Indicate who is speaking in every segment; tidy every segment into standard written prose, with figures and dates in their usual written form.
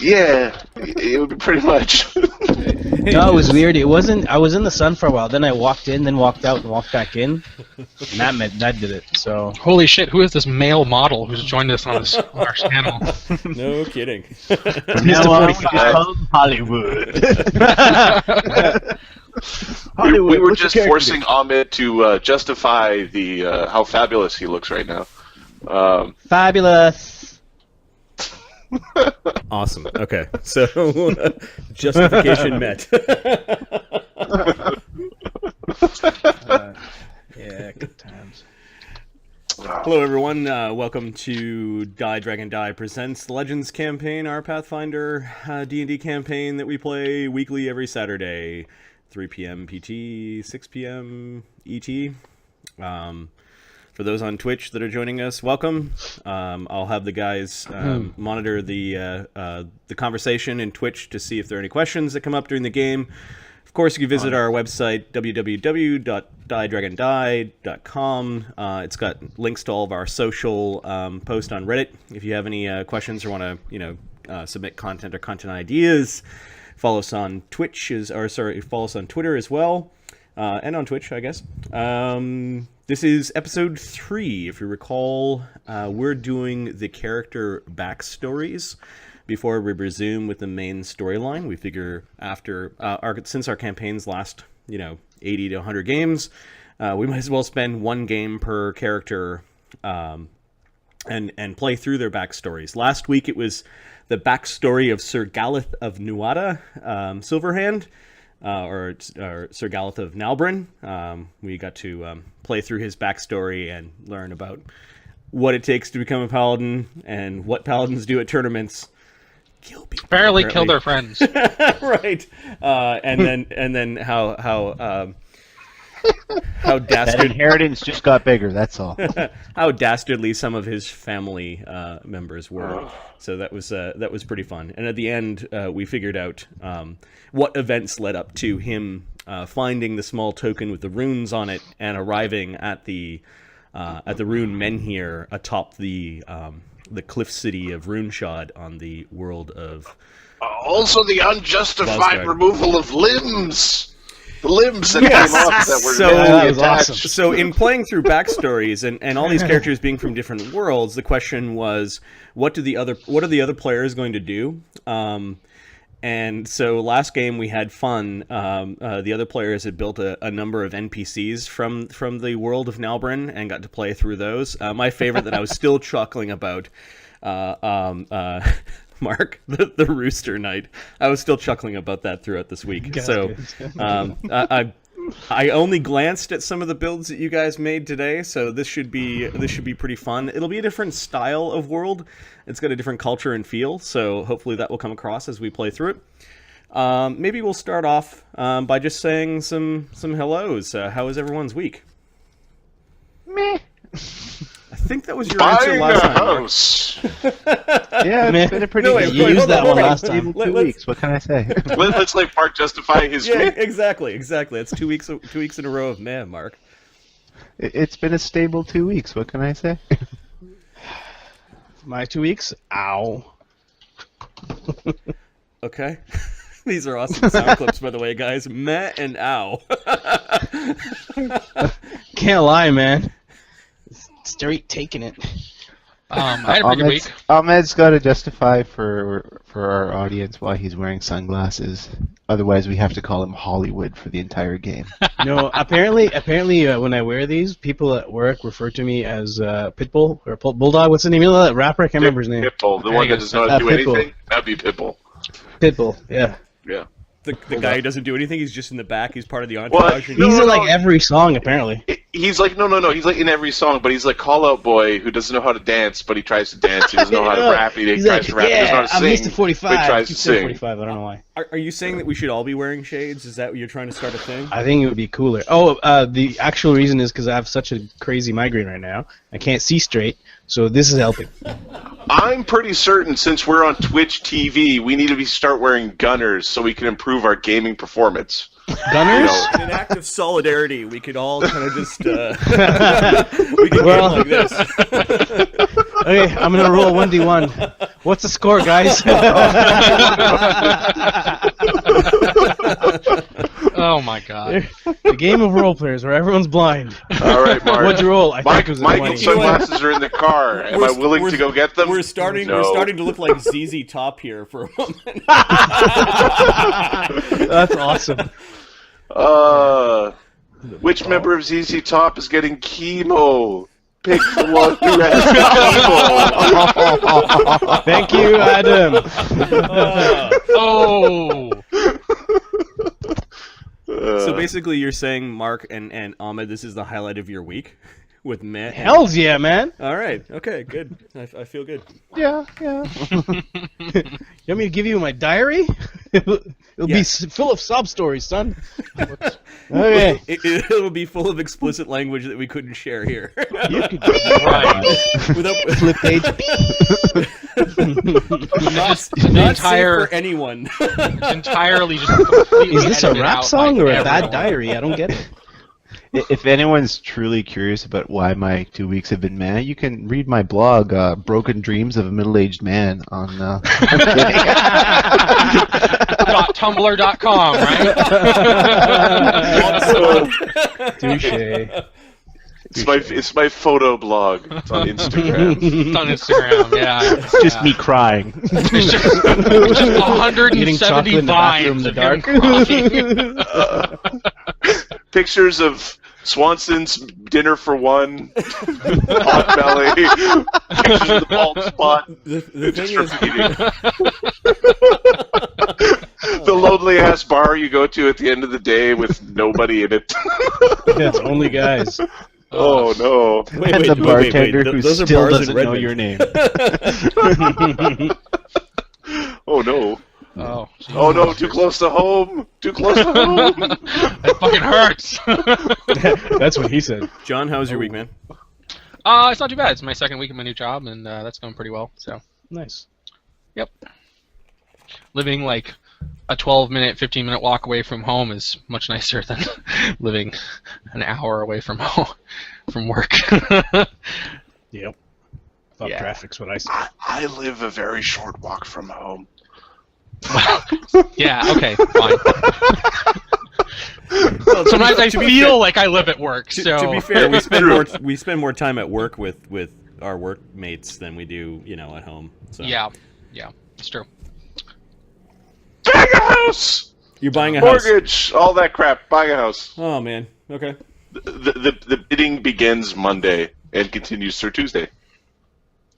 Speaker 1: Yeah, it would be pretty much.
Speaker 2: No, it was weird. It wasn't. I was in the sun for a while. Then I walked in, then walked out, and walked back in. And that did it. So.
Speaker 3: Holy shit! Who is this male model who's joined us on our channel?
Speaker 4: No kidding.
Speaker 2: Now on, Hollywood. Hollywood.
Speaker 1: We were just forcing Ahmed to justify the how fabulous he looks right now.
Speaker 2: Fabulous.
Speaker 4: Awesome. Okay, so justification met.
Speaker 2: Yeah, good times.
Speaker 4: Hello, everyone. Welcome to DieDragonDie presents the Legends campaign, our Pathfinder D&D campaign that we play weekly every Saturday, 3 p.m. PT, 6 p.m. ET. For those on Twitch that are joining us, welcome. I'll have the guys monitor the conversation in Twitch to see if there are any questions that come up during the game. Of course, you can visit our website, www.DieDragonDie.com. It's got links to all of our social posts on Reddit. If you have any questions or want to, submit content or content ideas, follow us on follow us on Twitter as well, and on Twitch, I guess. This is episode 3. If you recall, we're doing the character backstories before we resume with the main storyline. We figure after since our campaigns last 80 to 100 games, we might as well spend one game per character and play through their backstories. Last week it was the backstory of Sir Galeth of Nuada, Silverhand. Or Sir Galeth of Nalbrin. We got to play through his backstory and learn about what it takes to become a paladin and what paladins do at tournaments. Kill people.
Speaker 3: Barely kill their friends.
Speaker 4: Right. And then how dastard
Speaker 5: that inheritance just got bigger. That's all.
Speaker 4: How dastardly some of his family members were. So that was pretty fun. And at the end, we figured out what events led up to him finding the small token with the runes on it and arriving at the rune menhir atop the cliff city of Runeshod on the world of.
Speaker 1: Also, the unjustified removal of limbs. The limbs that came off that were attached.
Speaker 2: Awesome.
Speaker 4: So in playing through backstories and all these characters being from different worlds, the question was, what are the other players going to do? And so last game we had fun. The other players had built a number of NPCs from the world of Nalbrin and got to play through those. My favorite that I was still chuckling about, Mark, the Rooster Knight. I was still chuckling about that throughout this week. So I only glanced at some of the builds that you guys made today, so this should be pretty fun. It'll be a different style of world. It's got a different culture and feel, so hopefully that will come across as we play through it. Maybe we'll start off by just saying some hellos. How was everyone's week?
Speaker 5: Meh.
Speaker 4: I think that was your answer last time.
Speaker 1: House.
Speaker 5: Yeah, it's been a pretty.
Speaker 4: No,
Speaker 5: good
Speaker 4: you
Speaker 2: used that one last time.
Speaker 5: 2 weeks. What can I say?
Speaker 1: Let's let Mark justify his.
Speaker 4: Yeah, exactly. It's 2 weeks in a row of meh, Mark.
Speaker 5: It's been a stable 2 weeks. What can I say?
Speaker 2: My 2 weeks. Ow.
Speaker 4: Okay. These are awesome sound clips, by the way, guys. Meh and ow.
Speaker 2: Can't lie, man. Straight taking it.
Speaker 3: I had a pretty good week.
Speaker 5: Ahmed's got to justify for our audience why he's wearing sunglasses. Otherwise, we have to call him Hollywood for the entire game.
Speaker 2: No, apparently, when I wear these, people at work refer to me as Pitbull or Bulldog. What's the name of that rapper? I can't remember his name.
Speaker 1: Pitbull, the one that does not do
Speaker 2: Pitbull.
Speaker 1: anything. That'd be Pitbull.
Speaker 2: Pitbull, yeah.
Speaker 1: Yeah.
Speaker 4: The guy who doesn't do anything, he's just in the back, he's part of the entourage.
Speaker 1: Well,
Speaker 2: He's in like every song, apparently.
Speaker 1: He's like, no. He's like in every song, but he's like call-out boy who doesn't know how to dance, but he tries to dance. He doesn't know how to rap. He tries to rap. He doesn't know how to
Speaker 2: I'm
Speaker 1: sing.
Speaker 2: Mr. 45.
Speaker 1: But he tries to
Speaker 2: Mr.
Speaker 1: sing.
Speaker 2: 45, I don't know why.
Speaker 4: Are you saying that we should all be wearing shades? Is that what you're trying to start a thing?
Speaker 2: I think it would be cooler. Oh, the actual reason is because I have such a crazy migraine right now. I can't see straight, so this is helping.
Speaker 1: I'm pretty certain since we're on Twitch TV, we need to start wearing gunners so we can improve our gaming performance.
Speaker 2: Gunners?
Speaker 4: In an act of solidarity, we could all kind of just we could go like this.
Speaker 2: Okay, I'm gonna roll 1d1. What's the score, guys?
Speaker 3: Oh my god.
Speaker 2: The game of role players where everyone's blind.
Speaker 1: All right, Mark.
Speaker 2: What'd you roll? I think it was a
Speaker 1: Mike
Speaker 2: 20.
Speaker 1: and sunglasses are in the car. Am I willing to go get them?
Speaker 4: We're starting
Speaker 1: No.
Speaker 4: to look like ZZ Top here for a moment.
Speaker 2: That's awesome.
Speaker 1: Which member of ZZ Top is getting chemo? Pick the one who has chemo.
Speaker 2: Thank you, Adam.
Speaker 3: Oh.
Speaker 4: So basically, you're saying, Mark and Ahmed, this is the highlight of your week with Matt.
Speaker 2: Hells yeah, man.
Speaker 4: All right. Okay. Good. I feel good.
Speaker 5: Yeah.
Speaker 2: You want me to give you my diary? It'll be full of sob stories, son. Okay.
Speaker 4: It'll be full of explicit language that we couldn't share here.
Speaker 2: You could
Speaker 4: Without
Speaker 2: flip page.
Speaker 4: not
Speaker 3: entire-
Speaker 4: safe for anyone.
Speaker 3: Entirely just completely
Speaker 2: Is this a
Speaker 3: edited
Speaker 2: rap
Speaker 3: out
Speaker 2: song
Speaker 3: by
Speaker 2: or a bad
Speaker 3: everyone.
Speaker 2: diary? I don't get it.
Speaker 5: If anyone's truly curious about why my 2 weeks have been mad, you can read my blog, Broken Dreams of a Middle-Aged Man, on...
Speaker 3: .tumblr.com, right?
Speaker 2: Touche.
Speaker 1: It's my photo blog. It's on Instagram.
Speaker 3: It's on Instagram, yeah.
Speaker 5: It's just me crying.
Speaker 3: It's just
Speaker 2: Eating
Speaker 3: 170
Speaker 2: chocolate in the bathroom in
Speaker 3: vines
Speaker 2: the
Speaker 3: of him
Speaker 2: dark.
Speaker 3: crying.
Speaker 1: Pictures of Swanson's dinner for one, hot belly, pictures of the bald spot.
Speaker 4: The
Speaker 1: Just
Speaker 4: thing is,
Speaker 1: repeating. The lonely ass bar you go to at the end of the day with nobody in it.
Speaker 2: It's only guys.
Speaker 1: Oh no!
Speaker 5: And the bartender who
Speaker 4: Those are
Speaker 5: still
Speaker 4: bars in
Speaker 5: doesn't know
Speaker 4: Redmond.
Speaker 5: your name.
Speaker 1: Oh no!
Speaker 3: Oh,
Speaker 1: Oh no! Too close to home! Too close to home!
Speaker 3: that fucking hurts.
Speaker 2: That's what he said.
Speaker 4: John, how's your week, man?
Speaker 3: It's not too bad. It's my second week of my new job, and that's going pretty well. So,
Speaker 2: Nice.
Speaker 3: yep. Living like a 12-minute, 15-minute walk away from home is much nicer than living an hour away from home, from work.
Speaker 2: Yep. Fuck
Speaker 3: Yeah.
Speaker 2: traffic's what I say.
Speaker 1: I live a very short walk from home.
Speaker 3: Yeah, okay, fine. Sometimes I feel like I live at work, so...
Speaker 4: To be fair, we spend more time at work with our workmates than we do, at home. So.
Speaker 3: Yeah, it's true.
Speaker 1: Buying a house!
Speaker 4: You're buying a house.
Speaker 1: Mortgage! All that crap. Buying a house.
Speaker 4: Oh man. Okay.
Speaker 1: The bidding begins Monday and continues through Tuesday.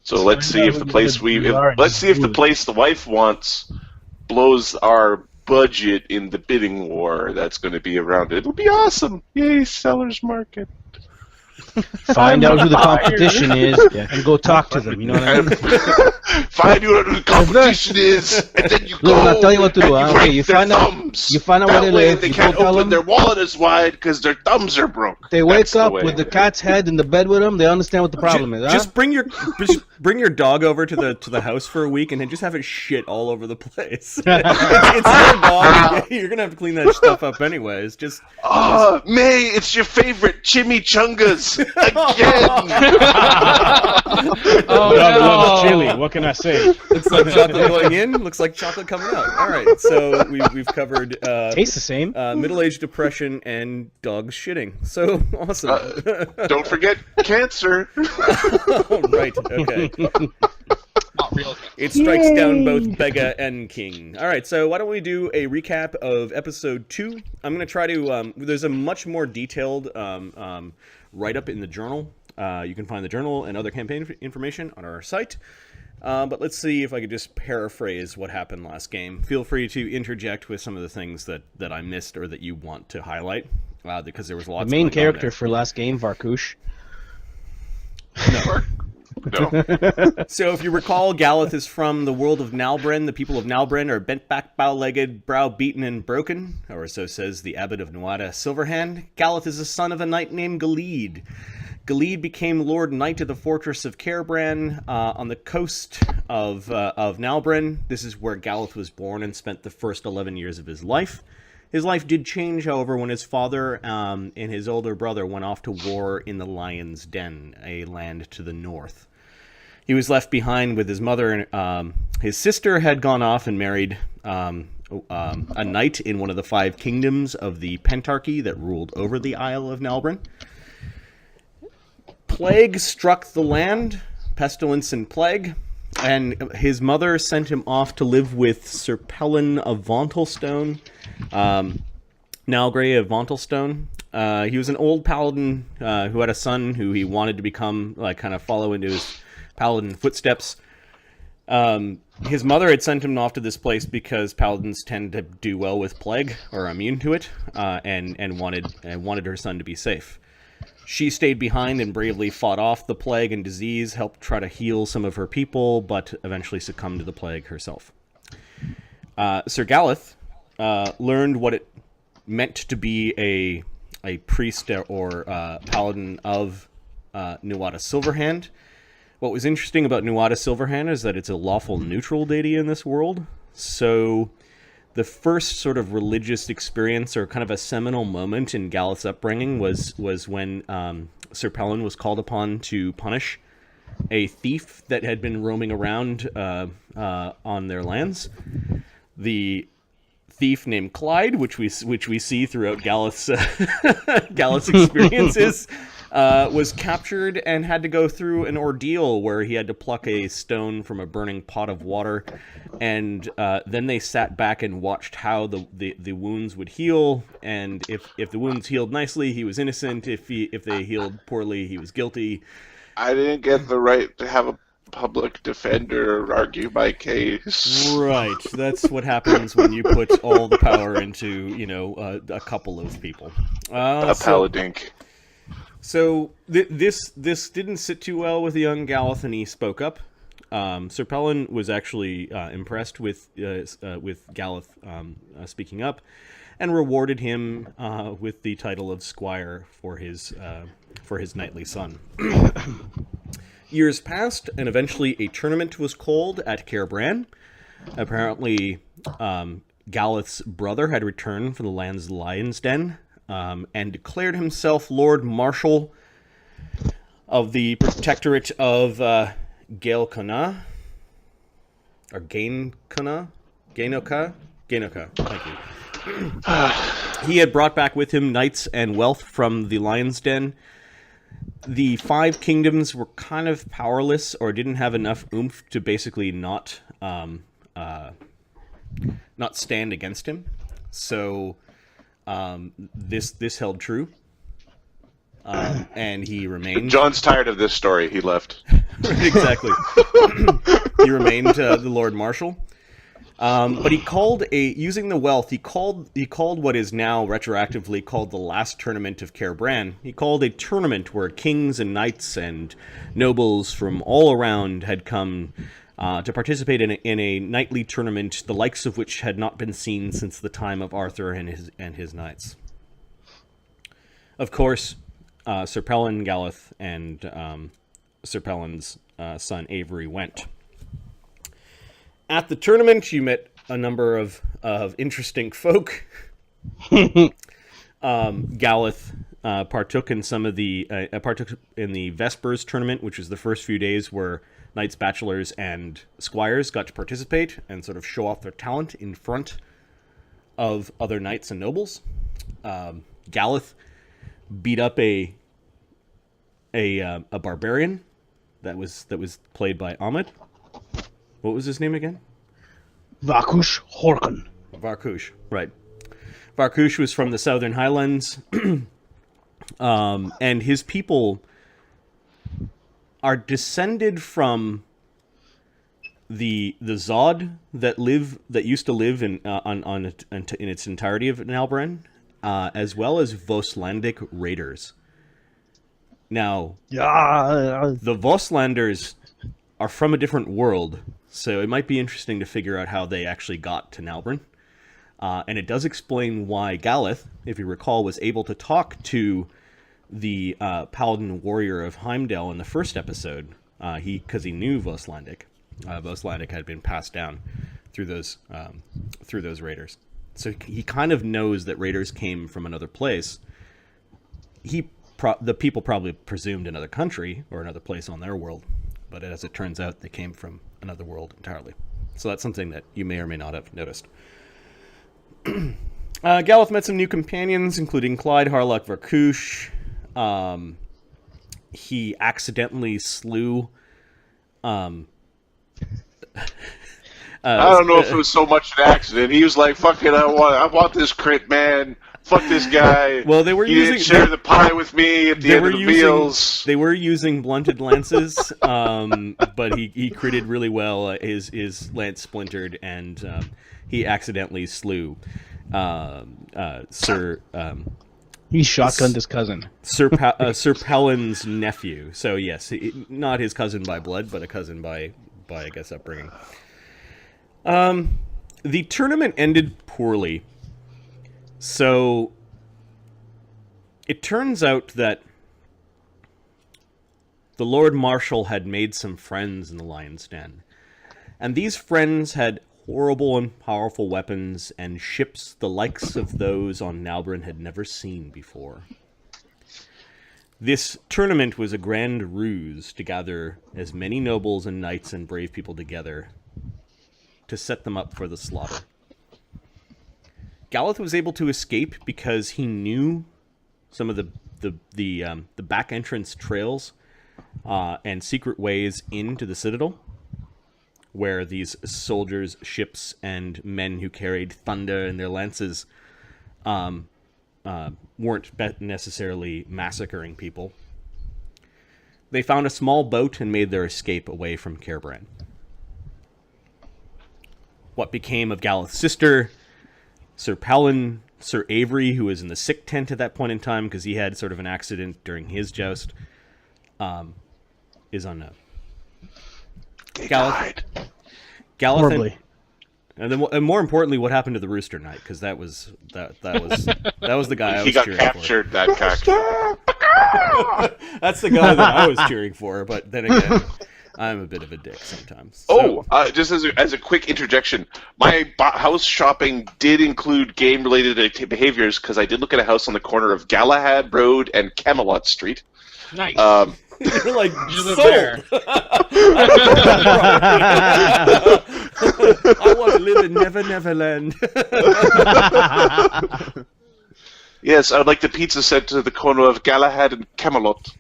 Speaker 1: So let's see if the place the wife wants blows our budget in the bidding war that's going to be around it. It'll be awesome. Yay, seller's market.
Speaker 2: Find out who the competition is and go talk to them. You know what I mean?
Speaker 1: Find out who the competition is, and then you go.
Speaker 2: Look, I'll tell you what to do.
Speaker 1: and
Speaker 2: Huh?
Speaker 1: you
Speaker 2: Okay,
Speaker 1: break
Speaker 2: you
Speaker 1: their
Speaker 2: find out.
Speaker 1: thumbs.
Speaker 2: You find out
Speaker 1: That
Speaker 2: where they
Speaker 1: way
Speaker 2: live.
Speaker 1: they
Speaker 2: You
Speaker 1: can't
Speaker 2: go tell
Speaker 1: open
Speaker 2: them.
Speaker 1: their wallet as wide because their thumbs are broke.
Speaker 2: They
Speaker 1: That's
Speaker 2: wake
Speaker 1: the
Speaker 2: up
Speaker 1: way.
Speaker 2: with the cat's head in the bed with them. They understand what the problem is. Huh?
Speaker 4: Just bring your dog over to the house for a week and then just have it shit all over the place. it's your dog. You're gonna have to clean that stuff up anyways.
Speaker 1: May, it's your favorite chimichangas again.
Speaker 3: Oh,
Speaker 2: God loves
Speaker 3: no.
Speaker 2: chili. What can I say?
Speaker 4: Looks like chocolate going in. Looks like chocolate coming out. All right, so we've covered
Speaker 2: Tastes the same.
Speaker 4: middle-aged depression and dogs shitting. So awesome.
Speaker 1: Don't forget cancer.
Speaker 4: Right. Okay.
Speaker 3: Not real.
Speaker 4: It strikes down both Bega and King. All right, so why don't we do a recap of episode 2? I'm going to try to. There's a much more detailed write-up in the journal. You can find the journal and other campaign information on our site. But let's see if I could just paraphrase what happened last game. Feel free to interject with some of the things that I missed or that you want to highlight, because there was lots.
Speaker 2: The main
Speaker 4: going on
Speaker 2: character
Speaker 4: there.
Speaker 2: for last game, Varkush.
Speaker 1: No.
Speaker 4: So if you recall, Galeth is from the world of Nalbren. The people of Nalbren are bent-back, bow-legged, brow-beaten, and broken, or so says the abbot of Nuada Silverhand. Galeth is the son of a knight named Galid. Galid became Lord Knight of the fortress of Cairbrand on the coast of Nalbren. This is where Galeth was born and spent the first 11 years of his life. His life did change, however, when his father and his older brother went off to war in the Lion's Den, a land to the north. He was left behind with his mother, and his sister had gone off and married a knight in one of the 5 kingdoms of the Pentarchy that ruled over the Isle of Nalbrin. Plague struck the land, pestilence and plague, and his mother sent him off to live with Sir Pelin of Vontelstone, Nalgrey of Vontelstone. He was an old paladin who had a son who he wanted to become, like, kind of follow into his paladin footsteps. His mother had sent him off to this place because paladins tend to do well with plague, or are immune to it, and wanted her son to be safe. She stayed behind and bravely fought off the plague and disease, helped try to heal some of her people, but eventually succumbed to the plague herself. Sir Galeth learned what it meant to be a priest or paladin of Nuada Silverhand. What was interesting about Nuada Silverhand is that it's a lawful neutral deity in this world. So the first sort of religious experience, or kind of a seminal moment in Galeth's upbringing, was when Sir Pelin was called upon to punish a thief that had been roaming around on their lands. The thief named Clyde, which we see throughout Galeth's Galeth's experiences, was captured and had to go through an ordeal where he had to pluck a stone from a burning pot of water, and then they sat back and watched how the wounds would heal, and if the wounds healed nicely, he was innocent. If they healed poorly, he was guilty.
Speaker 1: I didn't get the right to have a public defender argue my case.
Speaker 4: Right, that's what happens when you put all the power into, a couple of people.
Speaker 1: A paladin.
Speaker 4: So this didn't sit too well with the young Galeth, and he spoke up. Sir Pelin was actually impressed with Galeth speaking up, and rewarded him with the title of squire for his knightly son. Years passed, and eventually a tournament was called at Caer Bran. Apparently, Galeth's brother had returned from the land's lion's den, and declared himself Lord Marshal of the Protectorate of Gaelcona, or Gainoka, thank you. He had brought back with him knights and wealth from the lion's den. The 5 kingdoms were kind of powerless, or didn't have enough oomph to basically not stand against him. So this held true, and he remained.
Speaker 1: John's tired of this story. He left.
Speaker 4: Exactly. He remained the Lord Marshal. But he called using the wealth, he called what is now retroactively called the last tournament of Caer Bran. He called a tournament where kings and knights and nobles from all around had come to participate in a knightly tournament, the likes of which had not been seen since the time of Arthur and his knights. Of course, Sir Pelin, Galeth, and Sir Pelin's son Avery went. At the tournament, you met a number of interesting folk. Galeth partook in the Vespers tournament, which was the first few days where knights, bachelors, and squires got to participate and sort of show off their talent in front of other knights and nobles. Galeth beat up a barbarian that was played by Ahmed. What was his name again?
Speaker 2: Varkush Horkon.
Speaker 4: Varkush, right. Varkush was from the Southern Highlands, and his people are descended from the Zod that used to live in its entirety of Nalbran, as well as Voslandic raiders. Now, the Voslanders are from a different world, so it might be interesting to figure out how they actually got to Nalbran. And it does explain why Galeth, if you recall, was able to talk to the Paladin warrior of Heimdall in the first episode, because he knew Voslandic. Voslandic had been passed down through those raiders. So he kind of knows that raiders came from another place. The people probably presumed another country or another place on their world. but as it turns out, they came from another world entirely. So that's something that you may or may not have noticed. Galeth met some new companions, including Clyde, Harlock, Varkush. He accidentally slew... I
Speaker 1: don't know if it was so much an accident. He was like, "Fuck it, I want this crit, man. Fuck this guy."
Speaker 4: Well, they were
Speaker 1: he didn't share the pie with me at the end of the meals.
Speaker 4: They were using blunted lances, but he critted really well. His lance splintered, and he accidentally slew Sir.
Speaker 2: He shotgunned his cousin.
Speaker 4: Sir Pellin's nephew. So yes, not his cousin by blood, but a cousin by I guess upbringing. The tournament ended poorly. So it turns out that the Lord Marshal had made some friends in the Lion's Den. And these friends had horrible and powerful weapons and ships the likes of those on Nalbrin had never seen before. This tournament was a grand ruse to gather as many nobles and knights and brave people together to set them up for the slaughter. Galeth was able to escape because he knew some of the back entrance trails and secret ways into the Citadel, where these soldiers, ships, and men who carried thunder in their lances weren't necessarily massacring people. They found a small boat and made their escape away from Kerbrand. What became of Galeth's sister, Sir Pellin, Sir Avery, who was in the sick tent at that point in time because he had sort of an accident during his joust, is unknown.
Speaker 1: Galeth
Speaker 2: Horribly.
Speaker 4: and more importantly, what happened to the Rooster Knight? Because that was the guy I was cheering for. He got
Speaker 1: captured. That cock.
Speaker 4: That's the guy that I was cheering for. But then again, I'm a bit of a dick sometimes. So.
Speaker 1: Just as a quick interjection, my house shopping did include game-related behaviors because I did look at a house on the corner of Galahad Road and Camelot Street.
Speaker 3: Nice.
Speaker 4: You're like,
Speaker 3: you live there.
Speaker 4: I want to live in Neverland.
Speaker 1: Yes, I would like the pizza sent to the corner of Galahad and Camelot.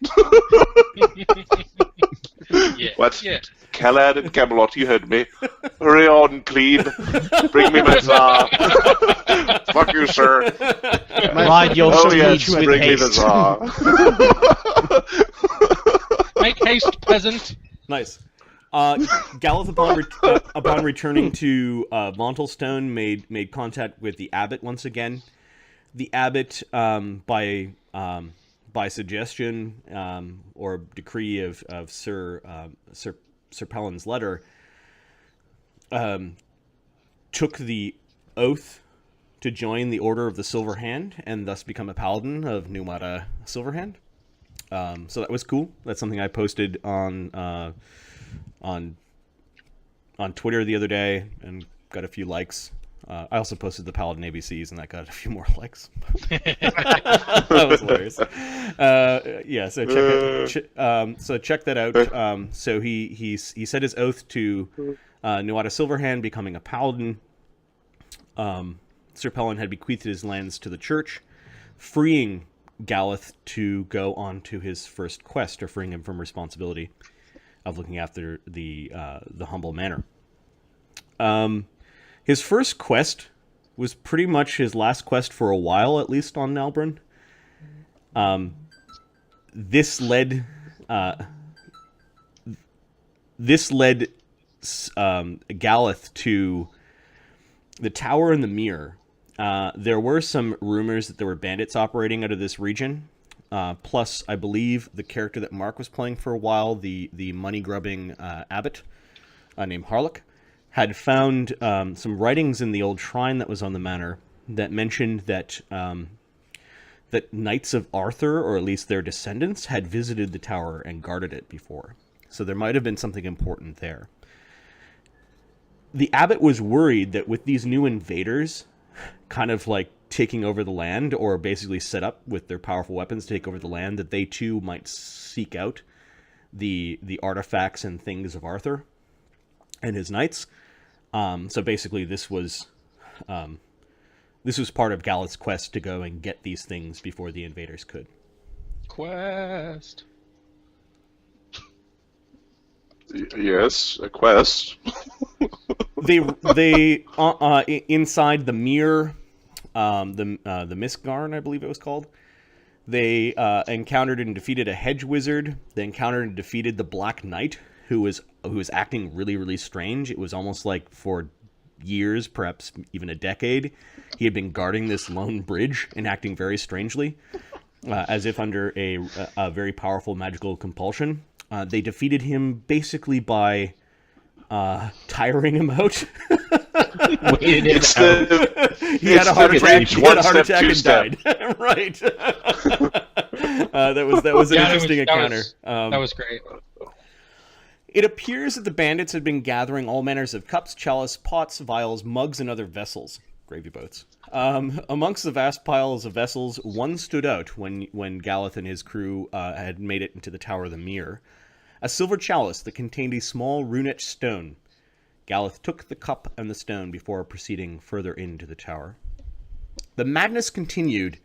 Speaker 3: Yeah.
Speaker 1: What?
Speaker 3: Yeah.
Speaker 1: Galahad and Camelot, you heard me. Hurry on, plebe. Bring me my czar. Fuck you, sir.
Speaker 2: Ride your
Speaker 1: yes,
Speaker 2: steed with
Speaker 1: bring me the
Speaker 2: haste.
Speaker 1: czar.
Speaker 3: Make haste, peasant.
Speaker 4: Nice. Galeth, upon returning to Montelstone, made contact with the abbot once again. The abbot, by suggestion or decree of Sir Pellin's letter, took the oath to join the Order of the Silver Hand and thus become a paladin of Numata Silverhand. So that was cool. That's something I posted on Twitter the other day and got a few likes. I also posted the Paladin ABCs and that got a few more likes. That was hilarious. Yeah, so check that out. So he said his oath to Nuada Silverhand, becoming a paladin. Sir Pellin had bequeathed his lands to the church, freeing Galeth to go on to his first quest, or freeing him from responsibility of looking after the humble manor. His first quest was pretty much his last quest for a while, at least on Nalbrin. This led Galeth to the Tower and the Mirror. There were some rumors that there were bandits operating out of this region. Plus, I believe the character that Mark was playing for a while, the money-grubbing abbot named Harlock, had found some writings in the old shrine that was on the manor that mentioned that that Knights of Arthur, or at least their descendants, had visited the tower and guarded it before. So there might have been something important there. The abbot was worried that with these new invaders kind of like taking over the land, or basically set up with their powerful weapons to take over the land, that they too might seek out the artifacts and things of Arthur and his knights. So basically, this was part of Galith's quest to go and get these things before the invaders could.
Speaker 3: Quest.
Speaker 1: Yes, a quest.
Speaker 4: They inside the mirror, the Mistgarn, I believe it was called. They encountered and defeated a hedge wizard. They encountered and defeated the Black Knight, who was acting really, really strange. It was almost like for years, perhaps even a decade, he had been guarding this lone bridge and acting very strangely, as if under a very powerful magical compulsion. They defeated him basically by tiring him out. He had a heart attack and died. Right. That was an interesting encounter.
Speaker 3: That was great.
Speaker 4: It appears that the bandits had been gathering all manners of cups, chalice, pots, vials, mugs, and other vessels. Gravy boats. Amongst the vast piles of vessels, one stood out when Galith and his crew had made it into the Tower of the Mirror. A silver chalice that contained a small rune-etched stone. Galith took the cup and the stone before proceeding further into the tower. The madness continued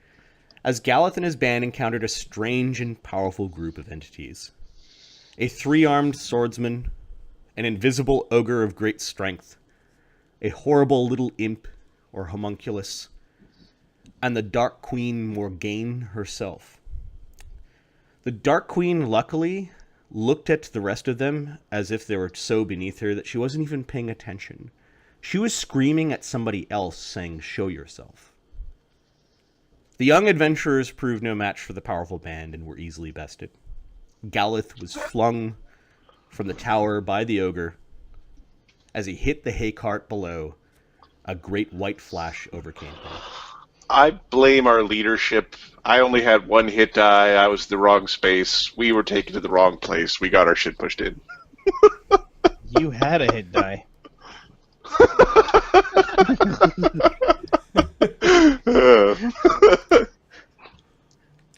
Speaker 4: as Galith and his band encountered a strange and powerful group of entities. A three-armed swordsman, an invisible ogre of great strength, a horrible little imp or homunculus, and the Dark Queen Morgane herself. The Dark Queen, luckily, looked at the rest of them as if they were so beneath her that she wasn't even paying attention. She was screaming at somebody else, saying, "Show yourself." The young adventurers proved no match for the powerful band and were easily bested. Galith was flung from the tower by the ogre. As he hit the hay cart below, a great white flash overcame him.
Speaker 1: I blame our leadership. I only had one hit die. I was in the wrong space. We were taken to the wrong place. We got our shit pushed in.
Speaker 2: You had a hit die.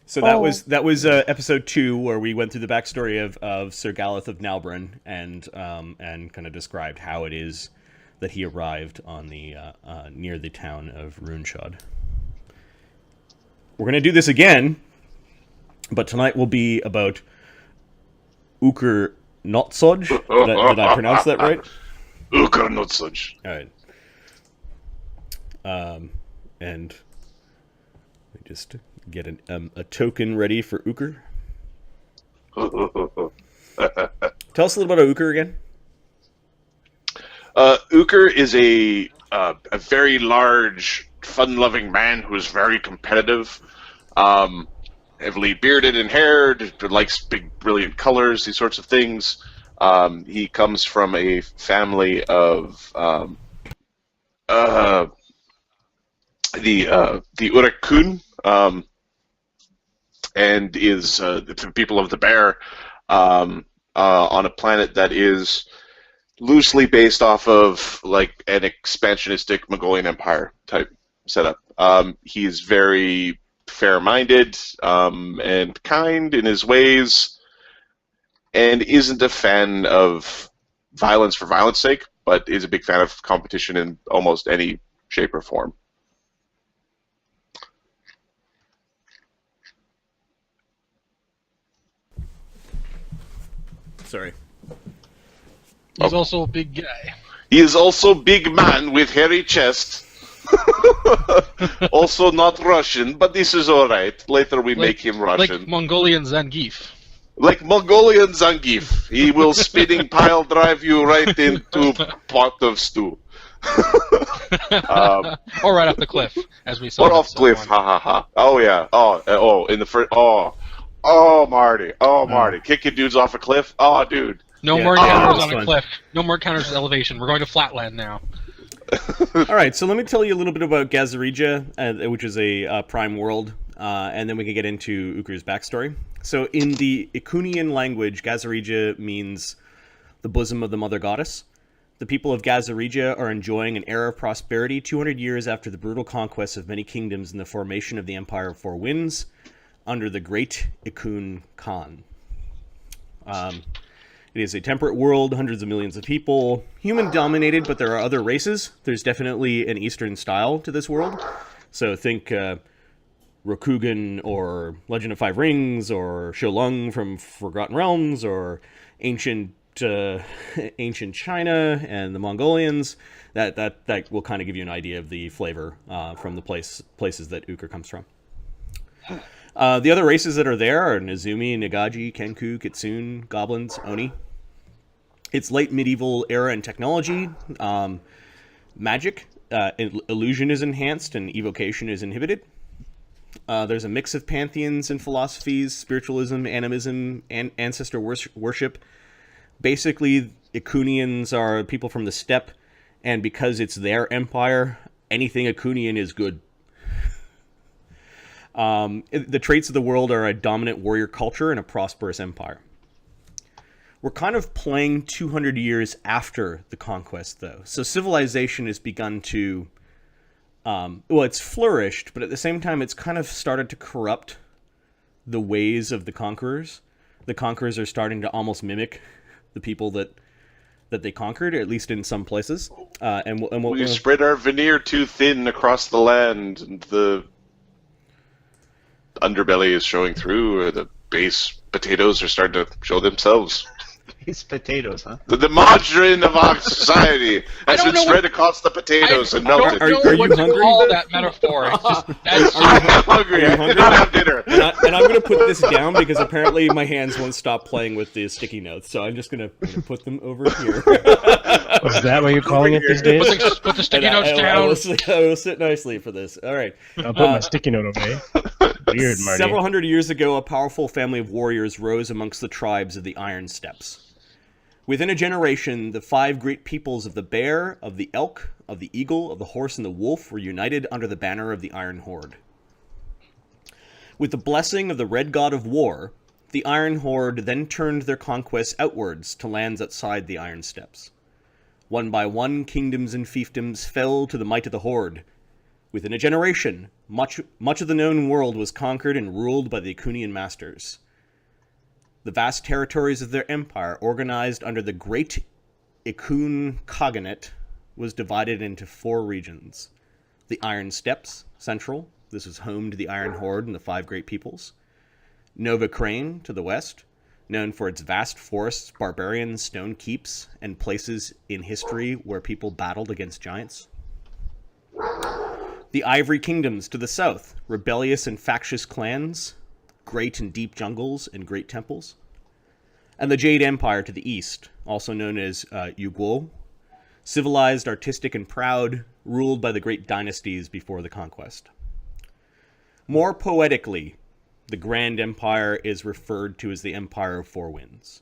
Speaker 4: So that was episode 2, where we went through the backstory of Sir Galith of Nalbrun and kind of described how it is that he arrived on the near the town of Runeshod. We're going to do this again, but tonight will be about Uhker Notsoj. Did I pronounce that right?
Speaker 1: Uhker Notsoj.
Speaker 4: All right. And we just get a token ready for Uhker. Tell us a little bit about Uhker again.
Speaker 1: Uhker is a very large, fun-loving man who is very competitive, heavily bearded and haired, likes big, brilliant colors, these sorts of things. He comes from a family of the Urakun, and is the people of the Bear on a planet that is loosely based off of like an expansionistic Mongolian Empire type setup. He's very fair-minded and kind in his ways, and isn't a fan of violence for violence sake, but is a big fan of competition in almost any shape or form.
Speaker 4: Sorry.
Speaker 3: He's also a big guy.
Speaker 1: He is also big man with hairy chest. Also not Russian, but this is alright. Later we make him Russian.
Speaker 3: Like Mongolian Zangief.
Speaker 1: Like Mongolian Zangief. He will spinning pile drive you right into pot of stew.
Speaker 3: Or right off the cliff, as we saw.
Speaker 1: Or off cliff, ha ha ha. Oh yeah. Oh, in the first. Oh, Marty. Oh, Marty. Kicking dudes off a cliff. Oh, dude.
Speaker 3: No more encounters on a cliff. No more encounters with elevation. We're going to flatland now.
Speaker 4: All right, so let me tell you a little bit about Gazareeja, which is a prime world, and then we can get into Uhker's backstory. So in the Ikunian language, Gazareeja means the bosom of the mother goddess. The people of Gazareeja are enjoying an era of prosperity 200 years after the brutal conquest of many kingdoms and the formation of the Empire of Four Winds under the great Ikun Khan. It is a temperate world, hundreds of millions of people, human-dominated, but there are other races. There's definitely an Eastern style to this world. So think Rokugan or Legend of Five Rings or Shilong from Forgotten Realms or ancient China and the Mongolians. That will kind of give you an idea of the flavor from the places that Uhker comes from. The other races that are there are Nezumi, Nagaji, Kenku, Kitsune, Goblins, Oni. It's late medieval era and technology. Magic, illusion is enhanced and evocation is inhibited. There's a mix of pantheons and philosophies, spiritualism, animism, and ancestor worship. Basically, Ikunians are people from the steppe, and because it's their empire, anything Ikunian is good. The traits of the world are a dominant warrior culture and a prosperous empire. We're kind of playing 200 years after the conquest, though. So civilization has begun to... it's flourished, but at the same time, it's kind of started to corrupt the ways of the conquerors. The conquerors are starting to almost mimic the people that they conquered, at least in some places.
Speaker 1: We spread our veneer too thin across the land, and the underbelly is showing through, or the base potatoes are starting to show themselves.
Speaker 5: It's potatoes, huh?
Speaker 1: The margarine of our society has been spread across the potatoes and melted.
Speaker 3: I don't know what to call that metaphor. It's just,
Speaker 1: I'm hungry. I did not have dinner.
Speaker 4: And I'm going to put this down because apparently my hands won't stop playing with the sticky notes. So I'm just going to put them over here.
Speaker 2: Was that what you're calling it these days?
Speaker 3: put the sticky notes down.
Speaker 4: I will sit nicely for this. All right.
Speaker 2: I'll put my sticky note away. Weird, Marty.
Speaker 4: Several hundred years ago, a powerful family of warriors rose amongst the tribes of the Iron Steppes. Within a generation, the 5 great peoples of the bear, of the elk, of the eagle, of the horse, and the wolf were united under the banner of the Iron Horde. With the blessing of the Red God of War, the Iron Horde then turned their conquests outwards to lands outside the Iron Steppes. One by one, kingdoms and fiefdoms fell to the might of the Horde. Within a generation, much of the known world was conquered and ruled by the Ikunian masters. The vast territories of their empire, organized under the Great Ikun Khaganate, was divided into 4 regions. The Iron Steppes, central. This was home to the Iron Horde and the 5 great peoples. Nova Crane, to the west, known for its vast forests, barbarians, stone keeps, and places in history where people battled against giants. The Ivory Kingdoms, to the south, rebellious and factious clans, great and deep jungles, and great temples. And the Jade Empire to the east, also known as Yuguo, civilized, artistic, and proud, ruled by the great dynasties before the conquest. More poetically, the Grand Empire is referred to as the Empire of 4 Winds.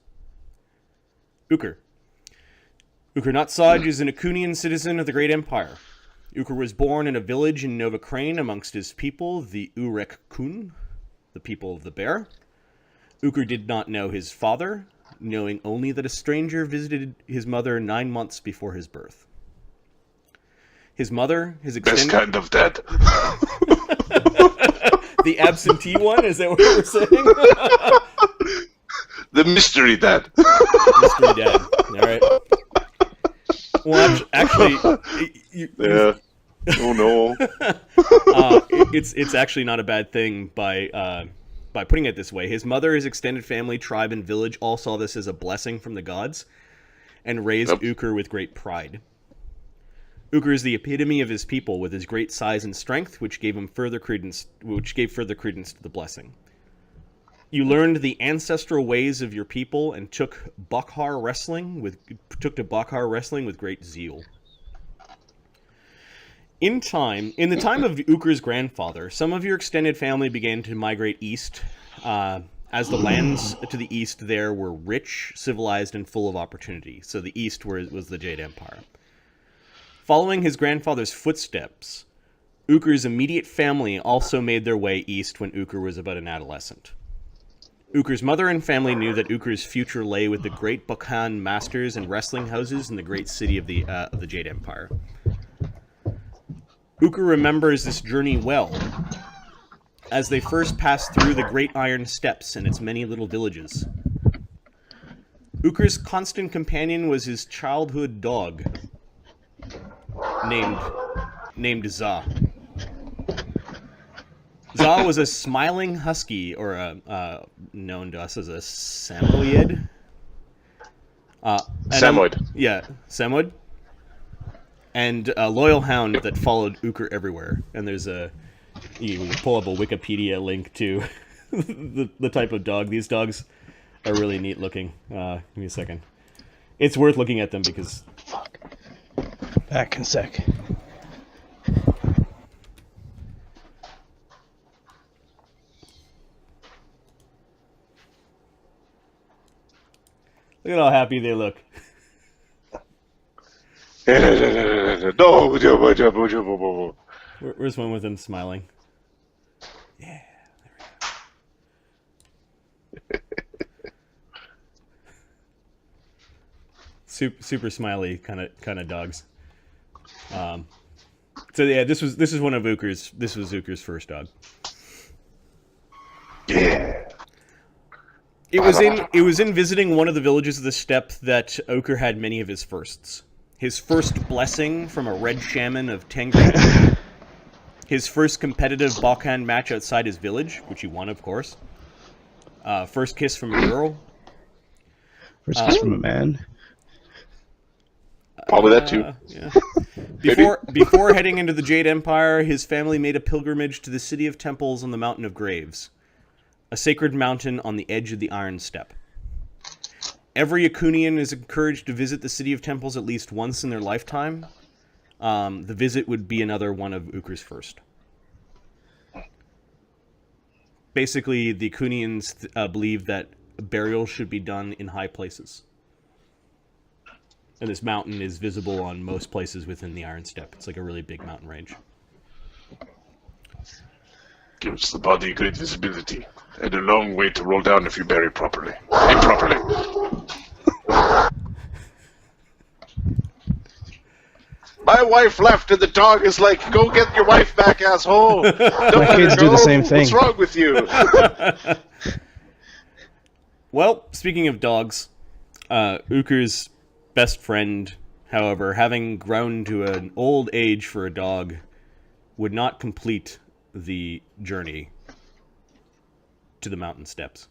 Speaker 4: Uhker. Uhker Notsoj is an Ikunian citizen of the Great Empire. Uhker was born in a village in Nova Crane amongst his people, the Urek Kun, the people of the bear. Uhker did not know his father, knowing only that a stranger visited his mother 9 months before his birth. His mother, his extended...
Speaker 1: Best kind of dead.
Speaker 4: The absentee one? Is that what you were saying?
Speaker 1: The mystery dad.
Speaker 4: Mystery dad. All right. Well, actually...
Speaker 1: Yeah. Oh, no.
Speaker 4: It's actually not a bad thing by putting it this way. His mother, his extended family, tribe, and village all saw this as a blessing from the gods and raised Uhker with great pride. Uhker is the epitome of his people with his great size and strength, which gave further credence to the blessing. You learned the ancestral ways of your people and took to Bokhan Wrestling with great zeal. In the time of Uhker's grandfather, some of your extended family began to migrate east, as the lands to the east there were rich, civilized, and full of opportunity. So the east was the Jade Empire. Following his grandfather's footsteps, Uhker's immediate family also made their way east when Uhker was about an adolescent. Uhker's mother and family knew that Uhker's future lay with the great Bokhan masters and wrestling houses in the great city of the Jade Empire. Uhker remembers this journey well, as they first passed through the Great Iron Steppes and its many little villages. Uhker's constant companion was his childhood dog, named Za. Za was a smiling husky, or known to us as a Samoyed.
Speaker 1: Samoyed.
Speaker 4: Yeah, Samoyed. And a loyal hound that followed Uhker everywhere. And there's you can pull up a Wikipedia link to the type of dog. These dogs are really neat looking. Give me a second. It's worth looking at them because...
Speaker 2: Back in a sec.
Speaker 4: Look at how happy they look.
Speaker 1: No.
Speaker 4: Where's one with them smiling? Yeah, there we go. Super smiley kind of dogs. So yeah, this was one of Uhker's. This was Uhker's first dog.
Speaker 1: Yeah.
Speaker 4: It was in visiting one of the villages of the steppe that Uhker had many of his firsts. His first blessing from a red shaman of Tengri. His first competitive Bokhan match outside his village, which he won, of course. First kiss from a girl.
Speaker 2: First kiss from a man.
Speaker 1: Probably that too.
Speaker 4: Yeah. Before heading into the Jade Empire, his family made a pilgrimage to the City of Temples on the Mountain of Graves, a sacred mountain on the edge of the Iron Steppe. Every Akunian is encouraged to visit the City of Temples at least once in their lifetime. The visit would be another one of Uhker's first. Basically, the Akunians believe that burial should be done in high places. And this mountain is visible on most places within the Iron Steppe. It's like a really big mountain range.
Speaker 1: Gives the body great visibility and a long way to roll down if you bury properly. Improperly. My wife left and the dog is like, go get your wife back, asshole. Don't
Speaker 2: My kids do the same thing.
Speaker 1: What's wrong with you?
Speaker 4: Well, speaking of dogs, Uhker's best friend, however, having grown to an old age for a dog, would not complete the journey to the mountain steppes.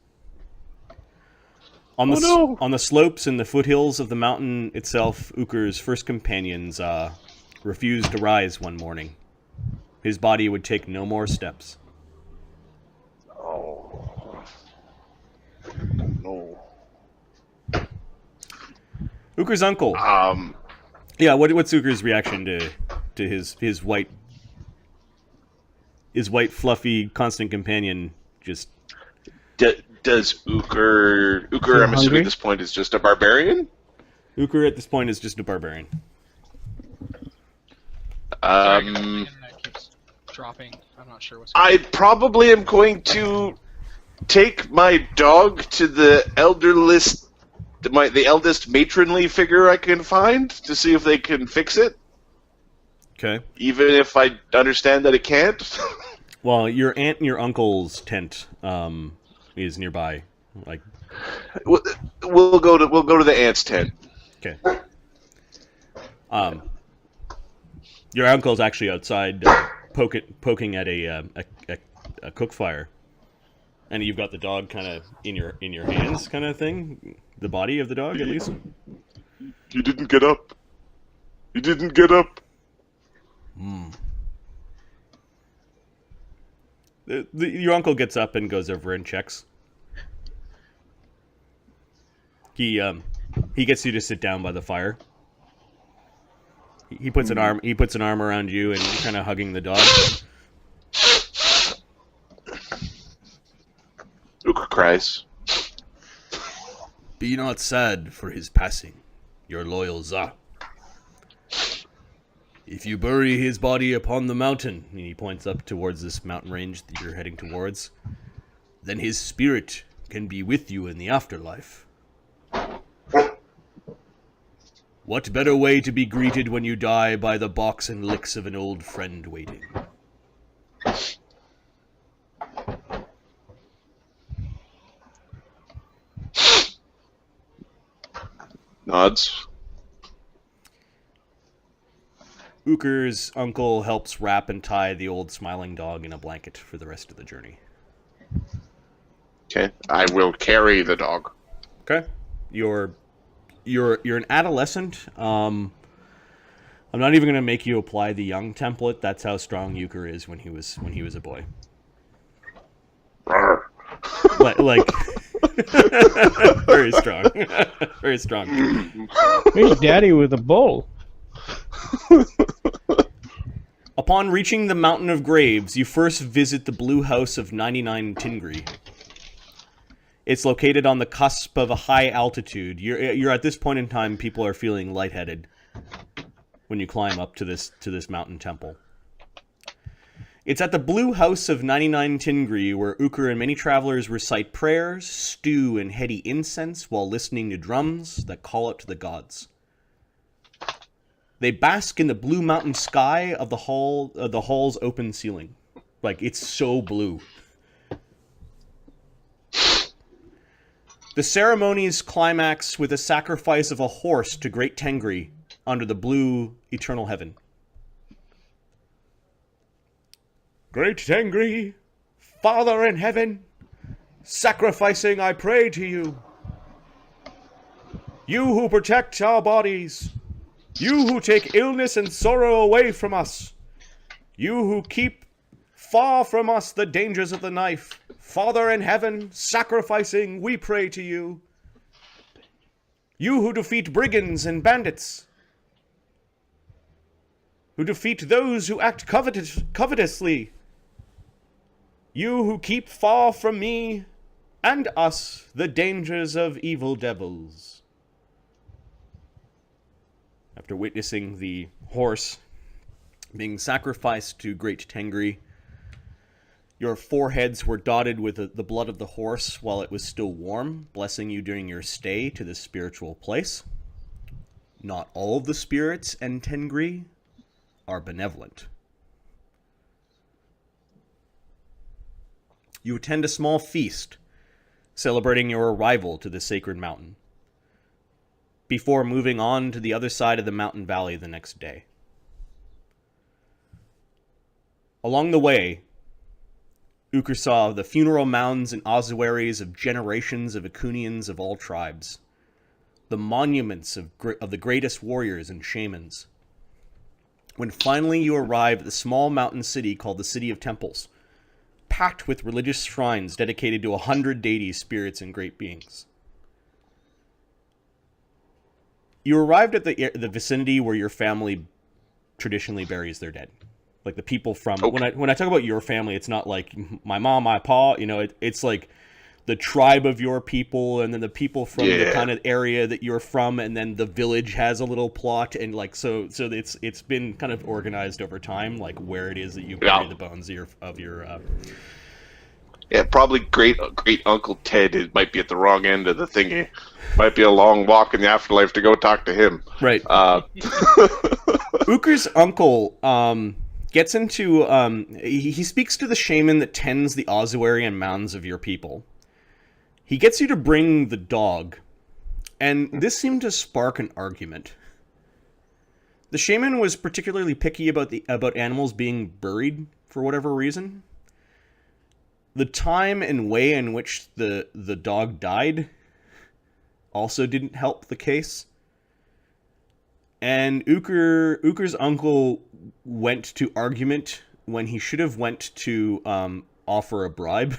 Speaker 4: On the slopes and the foothills of the mountain itself, Uhker's first companions refused to rise one morning. His body would take no more steps.
Speaker 1: Oh. No.
Speaker 4: Uhker's uncle. Yeah, what's Uhker's reaction to his white fluffy constant companion just...
Speaker 1: Does Uhker I'm assuming at this point is just a barbarian?
Speaker 4: Uhker at this point is just a barbarian.
Speaker 3: Sorry, the internet keeps dropping. I'm not sure what's going
Speaker 1: I probably am going to take my dog to the eldest matronly figure I can find to see if they can fix it.
Speaker 4: Okay.
Speaker 1: Even if I understand that it can't.
Speaker 4: Well, your aunt and your uncle's tent is nearby. Like,
Speaker 1: we'll go to the aunt's tent.
Speaker 4: okay. Your uncle's actually outside poking at a cook fire, and you've got the dog kind of in your hands, kind of thing. The body of the dog, at least.
Speaker 1: He didn't get up. He didn't get up.
Speaker 4: Your uncle gets up and goes over and checks. He gets you to sit down by the fire. He puts an arm around you and you're kind of hugging the dog.
Speaker 1: Uhker cries.
Speaker 4: Be not sad for his passing, your loyal Za. If you bury his body upon the mountain, and he points up towards this mountain range that you're heading towards, then his spirit can be with you in the afterlife. What better way to be greeted when you die by the box and licks of an old friend waiting?
Speaker 1: Nods.
Speaker 4: Uhker's uncle helps wrap and tie the old smiling dog in a blanket for the rest of the journey.
Speaker 1: Okay. I will carry the dog.
Speaker 4: Okay. You're an adolescent. I'm not even going to make you apply the young template. That's how strong Uhker is when he was a boy.
Speaker 1: Rawr.
Speaker 4: Like very strong. Very strong.
Speaker 2: Here's Daddy with a bowl.
Speaker 4: Upon reaching the Mountain of Graves, you first visit the Blue House of 99 Tingri. It's located on the cusp of a high altitude. You're at this point in time, people are feeling lightheaded when you climb up to this mountain temple. It's at the Blue House of 99 Tingri where Uhker and many travelers recite prayers, stew in heady incense while listening to drums that call out to the gods. They bask in the blue mountain sky of the hall's open ceiling. Like, it's so blue. The ceremonies climax with a sacrifice of a horse to Great Tengri under the blue eternal heaven. Great Tengri, Father in heaven, sacrificing I pray to you. You who protect our bodies, you who take illness and sorrow away from us, you who keep far from us the dangers of the knife, Father in heaven, sacrificing we pray to you. You who defeat brigands and bandits, who defeat those who act covetously, you who keep far from me and us the dangers of evil devils. After witnessing the horse being sacrificed to Great Tengri, your foreheads were dotted with the blood of the horse while it was still warm, blessing you during your stay to this spiritual place. Not all of the spirits in Tengri are benevolent. You attend a small feast, celebrating your arrival to the sacred mountain, before moving on to the other side of the mountain valley the next day. Along the way, Uhker saw the funeral mounds and ossuaries of generations of Akunians of all tribes, the monuments of the greatest warriors and shamans. When finally you arrive at the small mountain city called the City of Temples, packed with religious shrines dedicated to 100 deities, spirits, and great beings. You arrived at the vicinity where your family traditionally buries their dead. Like the people from... Okay. When I talk about your family, it's not like my mom, my pa, it's like the tribe of your people, and then the people from the kind of area that you're from, and then the village has a little plot, and like so it's been kind of organized over time, like where it is that you bury the bones of your
Speaker 1: Yeah, probably great Uncle Ted. It might be at the wrong end of the thingy. Might be a long walk in the afterlife to go talk to him.
Speaker 4: Right. Uhker's uncle gets into he speaks to the shaman that tends the ossuary and mounds of your people. He gets you to bring the dog, and this seemed to spark an argument. The shaman was particularly picky about animals being buried for whatever reason. The time and way in which the dog died also didn't help the case. And Uhker's uncle went to argument when he should have went to offer a bribe.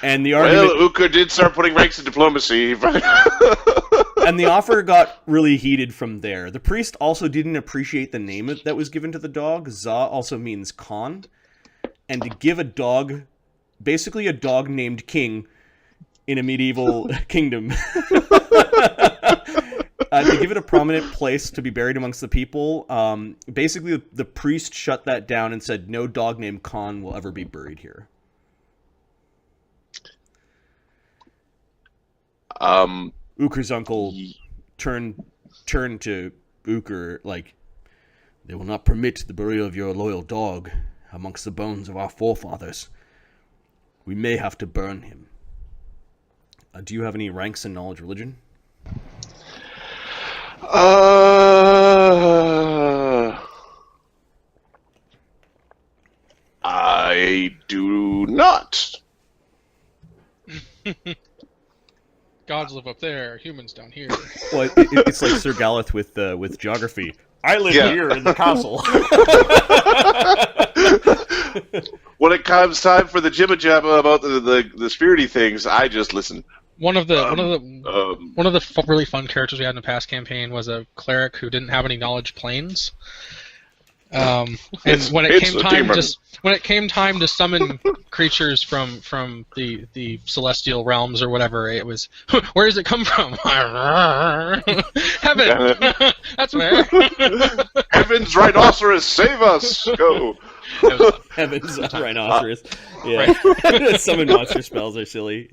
Speaker 4: And the argument...
Speaker 1: Well, Uhker did start putting ranks in diplomacy.
Speaker 4: And the offer got really heated from there. The priest also didn't appreciate the name that was given to the dog. Za also means Khan. And to give a dog, basically a dog named King in a medieval kingdom, to give it a prominent place to be buried amongst the people, basically the priest shut that down and said no dog named Khan will ever be buried here. Uhker's uncle turned to Uhker like, they will not permit the burial of your loyal dog amongst the bones of our forefathers. We may have to burn him. Do you have any ranks in knowledge religion?
Speaker 1: I do not.
Speaker 3: Gods live up there, humans down here.
Speaker 4: Well, it's like Sir Galeth with geography. I live here in the castle.
Speaker 1: When it comes time for the jibba jabba about the spirity things, I just listen.
Speaker 3: One of the really fun characters we had in a past campaign was a cleric who didn't have any knowledge planes. And when it came time to summon creatures from the celestial realms or whatever, it was, where does it come from? Heaven. That's where.
Speaker 1: Heaven's rhinoceros, save us! Go.
Speaker 4: Heaven's rhinoceros. Yeah. Right. Summon monster spells are silly.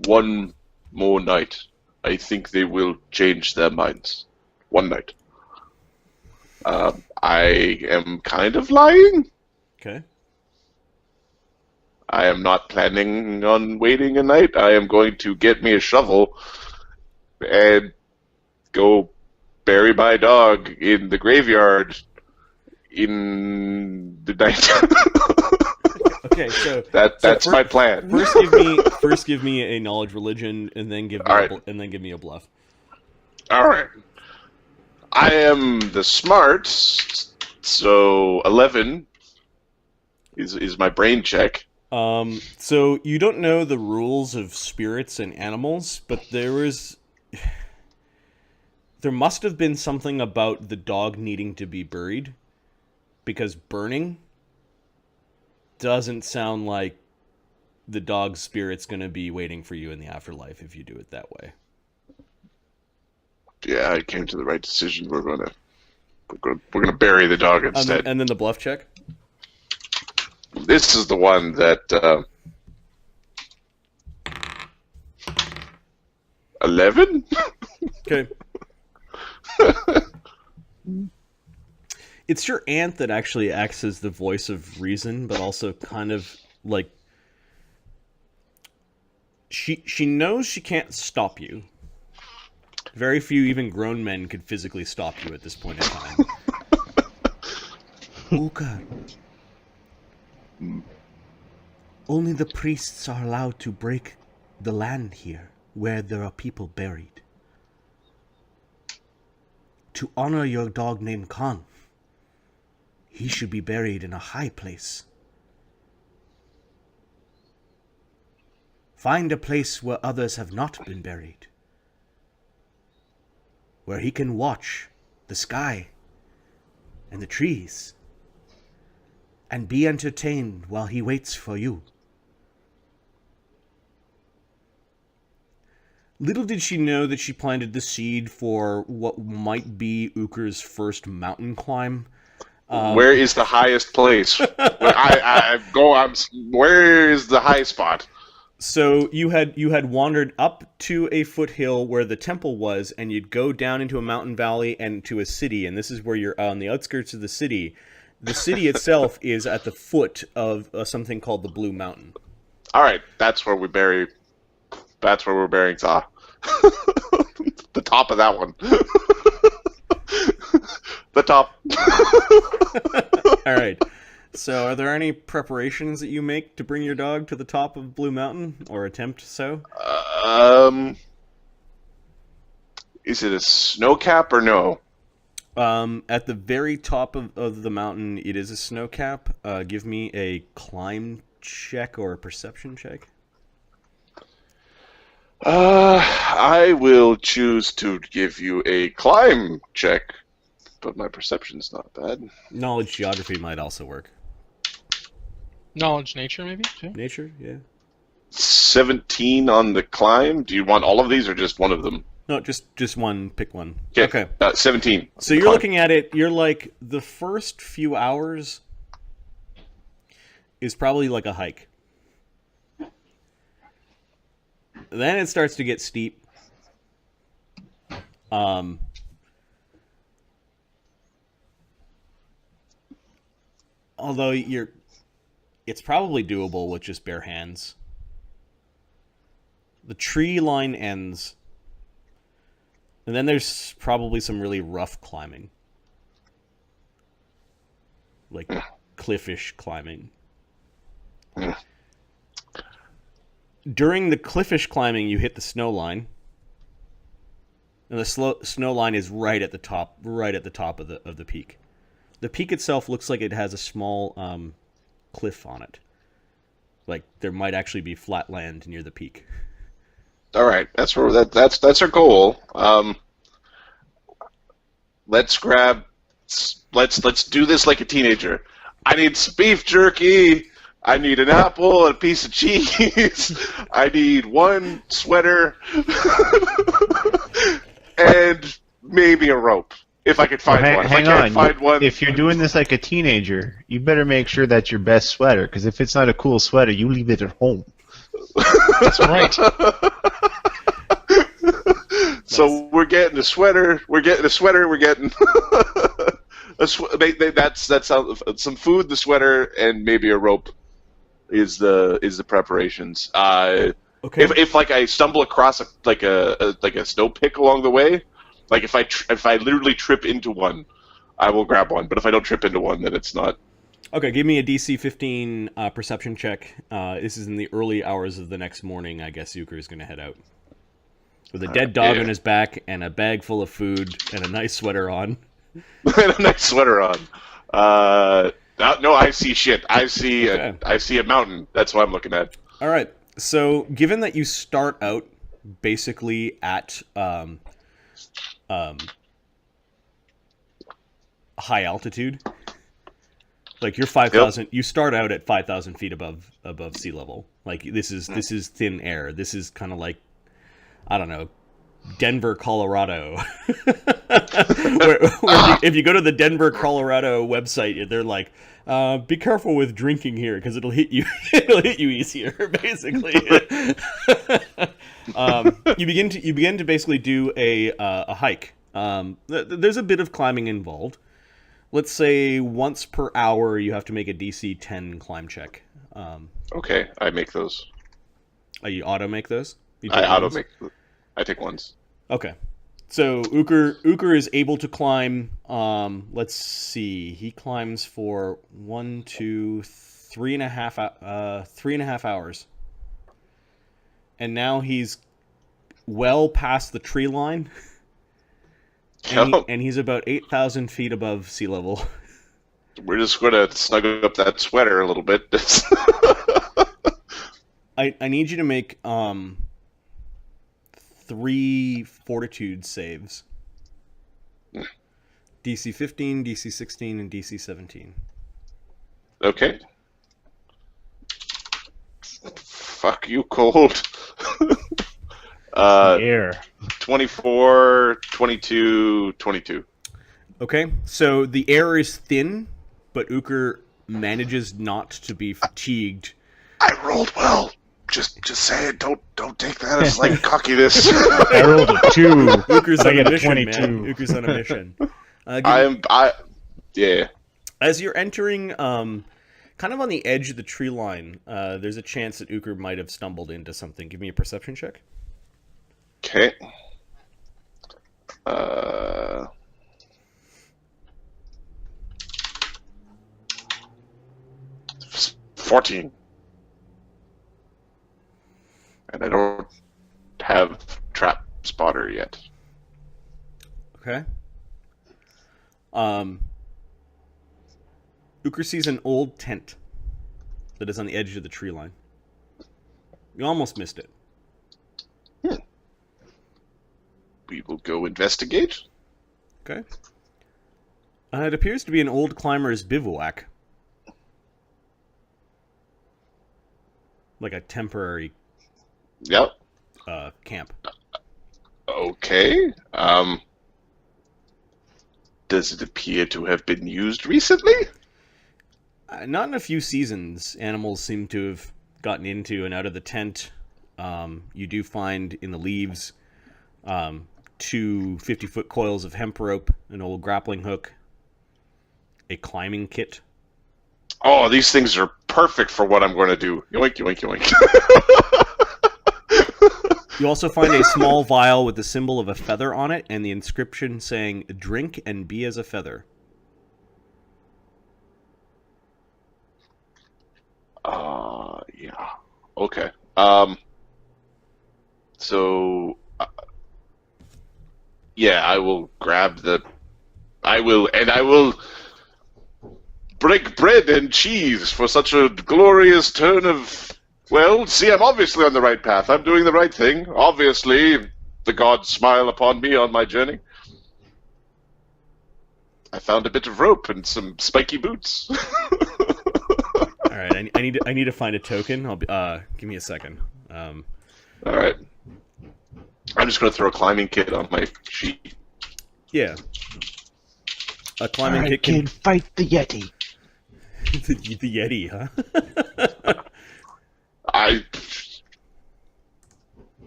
Speaker 1: One more night. I think they will change their minds. One night. I am kind of lying.
Speaker 4: Okay.
Speaker 1: I am not planning on waiting a night. I am going to get me a shovel and go bury my dog in the graveyard in the night.
Speaker 4: Okay, so
Speaker 1: that's my plan.
Speaker 4: First give me a knowledge religion, and then give me a bluff.
Speaker 1: All right. I am the smart, so 11 is my brain check.
Speaker 4: So you don't know the rules of spirits and animals, but there must have been something about the dog needing to be buried, because burning doesn't sound like the dog's spirit's going to be waiting for you in the afterlife if you do it that way.
Speaker 1: Yeah, I came to the right decision. We're gonna bury the dog instead.
Speaker 4: And then the bluff check.
Speaker 1: This is the one that 11.
Speaker 4: Okay. It's your aunt that actually acts as the voice of reason, but also kind of like she knows she can't stop you. Very few, even grown men, could physically stop you at this point in time. Uhker. Only the priests are allowed to break the land here, where there are people buried. To honor your dog named Khan, he should be buried in a high place. Find a place where others have not been buried, where he can watch the sky and the trees and be entertained while he waits for you. Little did she know that she planted the seed for what might be Uhker's first mountain climb.
Speaker 1: Where is the highest place? Where is the high spot?
Speaker 4: So you had wandered up to a foothill where the temple was, and you'd go down into a mountain valley and to a city, and this is where you're on the outskirts of the city. The city itself is at the foot of something called the Blue Mountain.
Speaker 1: All right, that's where we're burying Za. The top of that one. The top.
Speaker 4: All right. So, are there any preparations that you make to bring your dog to the top of Blue Mountain, or attempt so?
Speaker 1: Is it a snow cap or no?
Speaker 4: At the very top of the mountain, it is a snow cap. Give me a climb check or a perception check.
Speaker 1: I will choose to give you a climb check, but my perception's not bad.
Speaker 4: Knowledge geography might also work.
Speaker 3: Knowledge nature, maybe? Too?
Speaker 4: Nature, yeah.
Speaker 1: 17 on the climb. Do you want all of these or just one of them?
Speaker 4: No, just one. Pick one.
Speaker 1: Okay. 17.
Speaker 4: So you're looking at it, you're like, the first few hours is probably like a hike. Then it starts to get steep. Although it's probably doable with just bare hands. The tree line ends, and then there's probably some really rough climbing, like cliffish climbing. During the cliffish climbing, you hit the snow line, and the snow line is right at the top of the peak. The peak itself looks like it has a small cliff on it. Like there might actually be flat land near the peak.
Speaker 1: All right, that's our goal. Let's do this like a teenager. I need some beef jerky. I need an apple and a piece of cheese. I need one sweater and maybe a rope. If I could find one. If I can't find one.
Speaker 5: If you're doing this like a teenager, you better make sure that's your best sweater, because if it's not a cool sweater, you leave it at home.
Speaker 3: That's right.
Speaker 1: So we're getting a sweater. We're getting a sweater. We're getting that's some food, the sweater, and maybe a rope is the preparations.
Speaker 4: Okay.
Speaker 1: If like I stumble across a snow pick along the way, like if I literally trip into one, I will grab one. But if I don't trip into one, then it's not.
Speaker 4: Okay, give me a DC 15 perception check. This is in the early hours of the next morning. I guess Uhker is going to head out with a dead dog on his back and a bag full of food and a nice sweater on.
Speaker 1: And a nice sweater on. No, I see shit. I see a mountain. That's what I'm looking at.
Speaker 4: All right. So, given that you start out basically at high altitude, like you're 5,000. Yep. You start out at 5,000 feet above sea level. Like this is thin air. This is kind of like, I don't know, Denver, Colorado. where if you go to the Denver, Colorado website, they're like, be careful with drinking here because it'll hit you. It'll hit you easier, basically. You begin to basically do a hike. There's a bit of climbing involved. Let's say once per hour you have to make a DC 10 climb check.
Speaker 1: Okay, I make those.
Speaker 4: You auto make those?
Speaker 1: I take ones.
Speaker 4: Okay. So Uhker is able to climb, let's see, he climbs for 3.5 hours. And now he's well past the tree line. And he's about 8,000 feet above sea level.
Speaker 1: We're just going to snuggle up that sweater a little bit.
Speaker 4: I need you to make 3 fortitude saves. DC 15, DC 16, and DC 17.
Speaker 1: Okay. Fuck you, cold.
Speaker 5: Air.
Speaker 1: 24, 22, 22.
Speaker 4: Okay, so the air is thin, but Uhker manages not to be fatigued.
Speaker 1: I rolled well. Just say it. Don't take that as like cockiness.
Speaker 5: I rolled a 2.
Speaker 4: Uhker's on a mission,
Speaker 5: 22.
Speaker 4: man. Uhker's on a mission.
Speaker 1: Yeah.
Speaker 4: As you're entering, kind of on the edge of the tree line, there's a chance that Uhker might have stumbled into something. Give me a perception check.
Speaker 1: Okay. 14. And I don't have trap spotter yet.
Speaker 4: Okay. Uhker sees an old tent that is on the edge of the tree line. You almost missed it.
Speaker 1: We will go investigate.
Speaker 4: Okay. It appears to be an old climber's bivouac. Like a temporary camp.
Speaker 1: Okay. Does it appear to have been used recently?
Speaker 4: Not in a few seasons. Animals seem to have gotten into and out of the tent. You do find in the leaves 2 50-foot coils of hemp rope, an old grappling hook, a climbing kit.
Speaker 1: Oh, these things are perfect for what I'm going to do. Yoink, yoink, yoink.
Speaker 4: You also find a small vial with the symbol of a feather on it and the inscription saying, "Drink and be as a feather."
Speaker 1: Yeah. Okay. So, yeah, I will grab I will break bread and cheese for such a glorious turn of... Well, see, I'm obviously on the right path. I'm doing the right thing. Obviously, the gods smile upon me on my journey. I found a bit of rope and some spiky boots.
Speaker 4: All right, I need to find a token. Give me a second.
Speaker 1: All right. I'm just going to throw a climbing kit on my sheet.
Speaker 4: Yeah. A climbing kit
Speaker 5: can fight the Yeti.
Speaker 4: the Yeti, huh?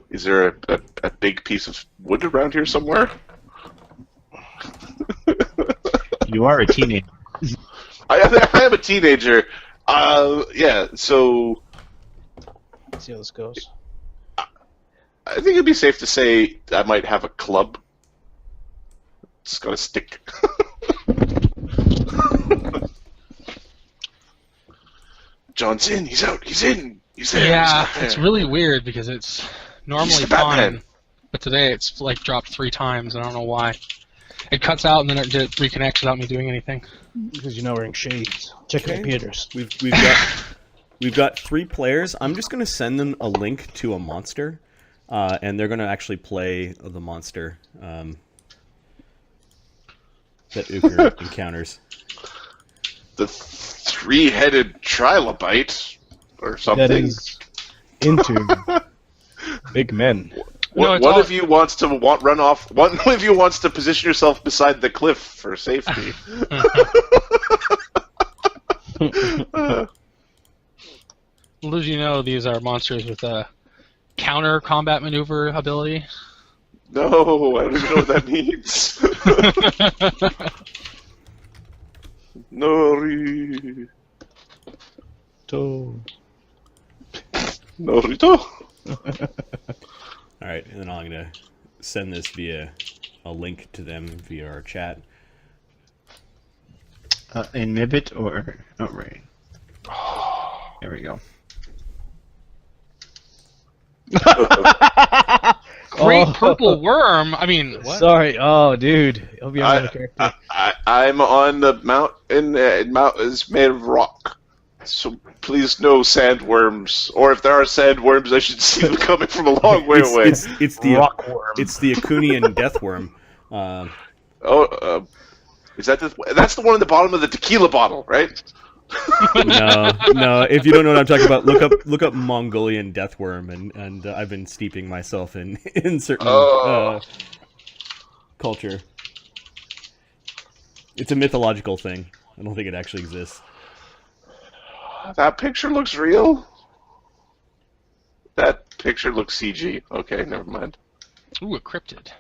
Speaker 1: Is there a big piece of wood around here somewhere?
Speaker 5: You are a teenager.
Speaker 1: I am a teenager. Yeah, so...
Speaker 2: Let's see how this goes.
Speaker 1: I think it'd be safe to say I might have a club. It's got a stick. John's in. He's out. He's in. He's there.
Speaker 3: Yeah,
Speaker 1: he's there.
Speaker 3: it's really weird because it's normally fine, but today it's like dropped 3 times. I don't know why. It cuts out and then it reconnects without me doing anything.
Speaker 2: Because you're not wearing shades. Check your computers.
Speaker 4: We've got 3 players. I'm just gonna send them a link to a monster, and they're gonna actually play the monster that Uhker encounters.
Speaker 1: The 3-headed trilobite or something.
Speaker 2: That is into big men.
Speaker 1: One of you wants to run off. One of you wants to position yourself beside the cliff for safety.
Speaker 3: Little do you know, these are monsters with a counter combat maneuver ability.
Speaker 1: No, I don't even know what that means. Nori. Norito.
Speaker 4: All right, and then I'm gonna send this via a link to them via our chat.
Speaker 5: In Mibit or... Oh, right. There we go.
Speaker 3: Great purple worm. I mean, what?
Speaker 2: Sorry. Oh, dude. Hope you have a character.
Speaker 1: I'm on the mountain. Mount is made of rock. So please no sandworms. Or if there are sandworms, I should see them coming from a long way away.
Speaker 4: It's the rockworm. It's the Acunian deathworm.
Speaker 1: Is that that's the one in the bottom of the tequila bottle, right?
Speaker 4: No. If you don't know what I'm talking about, look up Mongolian deathworm, and I've been steeping myself in certain culture. It's a mythological thing. I don't think it actually exists.
Speaker 1: That picture looks real. That picture looks CG. Okay, never mind.
Speaker 3: Ooh, a cryptid.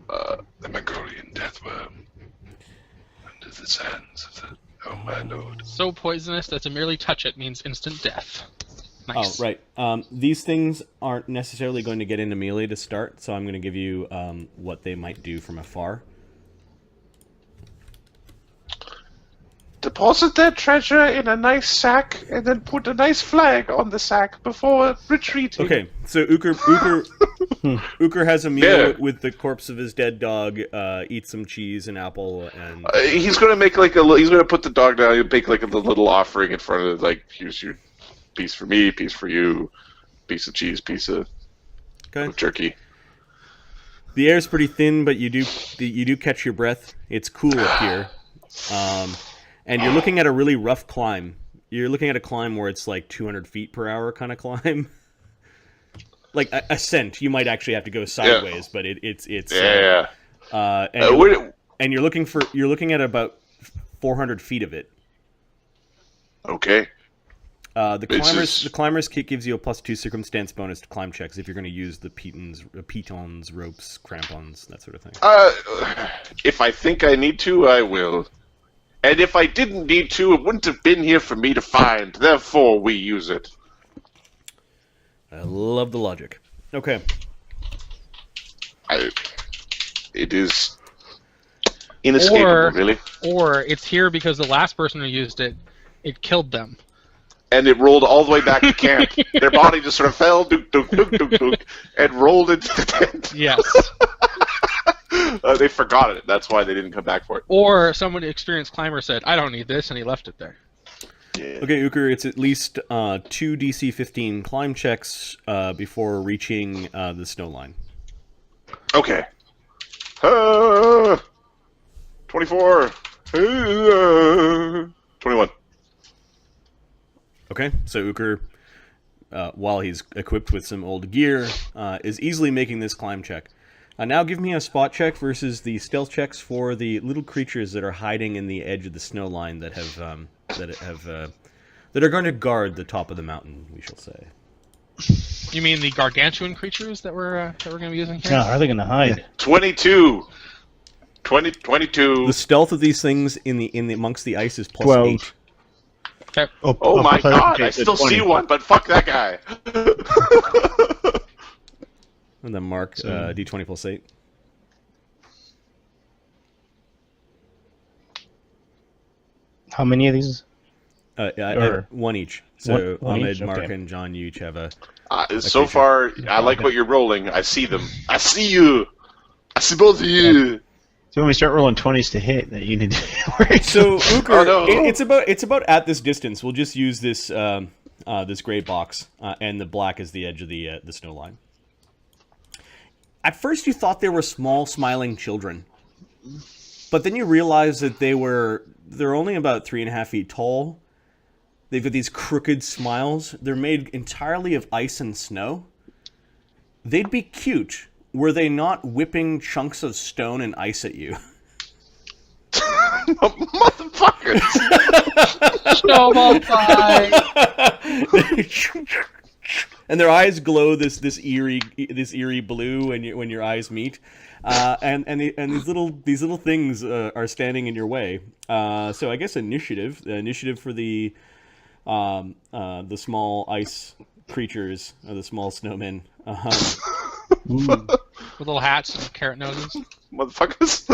Speaker 1: The Mongolian deathworm. Under the sands of the... Oh my lord.
Speaker 3: So poisonous that to merely touch it means instant death. Nice.
Speaker 4: Oh, right. These things aren't necessarily going to get into melee to start, so I'm going to give you what they might do from afar.
Speaker 1: Deposit their treasure in a nice sack, and then put a nice flag on the sack before retreating.
Speaker 4: Okay, so Uhker has a meal with the corpse of his dead dog. Eats some cheese and apple, and
Speaker 1: he's gonna make he's gonna put the dog down. He'll make like a little offering in front of it, like, here's your piece for me, piece for you, piece of cheese, piece of jerky.
Speaker 4: The air's pretty thin, but you do catch your breath. It's cool up here. And you're looking at a really rough climb. You're looking at a climb where it's like 200 feet per hour kind of climb. Like ascent, you might actually have to go sideways, but it's and you're looking at about 400 feet of it.
Speaker 1: Okay.
Speaker 4: The climber's kit gives you a +2 circumstance bonus to climb checks if you're going to use the pitons, ropes, crampons, that sort of thing.
Speaker 1: If I think I need to, I will. And if I didn't need to, it wouldn't have been here for me to find. Therefore, we use it.
Speaker 4: I love the logic. Okay.
Speaker 1: It is inescapable, really.
Speaker 3: Or it's here because the last person who used it, it killed them.
Speaker 1: And it rolled all the way back to camp. Their body just sort of fell, and rolled into the tent.
Speaker 3: Yes.
Speaker 1: They forgot it. That's why they didn't come back for it.
Speaker 3: Or someone experienced climber said, "I don't need this," and he left it there.
Speaker 1: Yeah.
Speaker 4: Okay, Uhker, it's at least 2 DC 15 climb checks before reaching the snow line.
Speaker 1: Okay. 24. 21.
Speaker 4: Okay, so Uhker, while he's equipped with some old gear, is easily making this climb check. Now give me a spot check versus the stealth checks for the little creatures that are hiding in the edge of the snow line that are going to guard the top of the mountain, we shall say.
Speaker 3: You mean the gargantuan creatures that we're going to be using here?
Speaker 2: Yeah, how are they going to hide?
Speaker 1: 22. 22.
Speaker 4: The stealth of these things in the amongst the ice is plus
Speaker 5: 12.
Speaker 4: 8.
Speaker 3: Okay.
Speaker 1: Oh my god, I still see one, but fuck that guy.
Speaker 4: And then mark D20 plus 8.
Speaker 2: How many of these?
Speaker 4: One each. So
Speaker 2: One
Speaker 4: Ahmed,
Speaker 2: each?
Speaker 4: Mark,
Speaker 2: Okay.
Speaker 4: and John, you each have a...
Speaker 1: So far, I like what you're rolling. I see them. I see you. I see both of you.
Speaker 5: So when we start rolling 20s to hit, that you need to worry.
Speaker 4: So Uhker,
Speaker 1: Oh, no.
Speaker 4: it's about at this distance. We'll just use this this gray box, and the black is the edge of the snow line. At first, you thought they were small, smiling children, but then you realize that they're only about 3.5 feet tall. They've got these crooked smiles. They're made entirely of ice and snow. They'd be cute were they not whipping chunks of stone and ice at you.
Speaker 1: Motherfuckers.
Speaker 3: Snowball fight.
Speaker 4: And their eyes glow this eerie blue when your eyes meet, and these little things are standing in your way. So I guess initiative for the small ice creatures or the small snowmen.
Speaker 3: With little hats and carrot noses.
Speaker 1: Motherfuckers.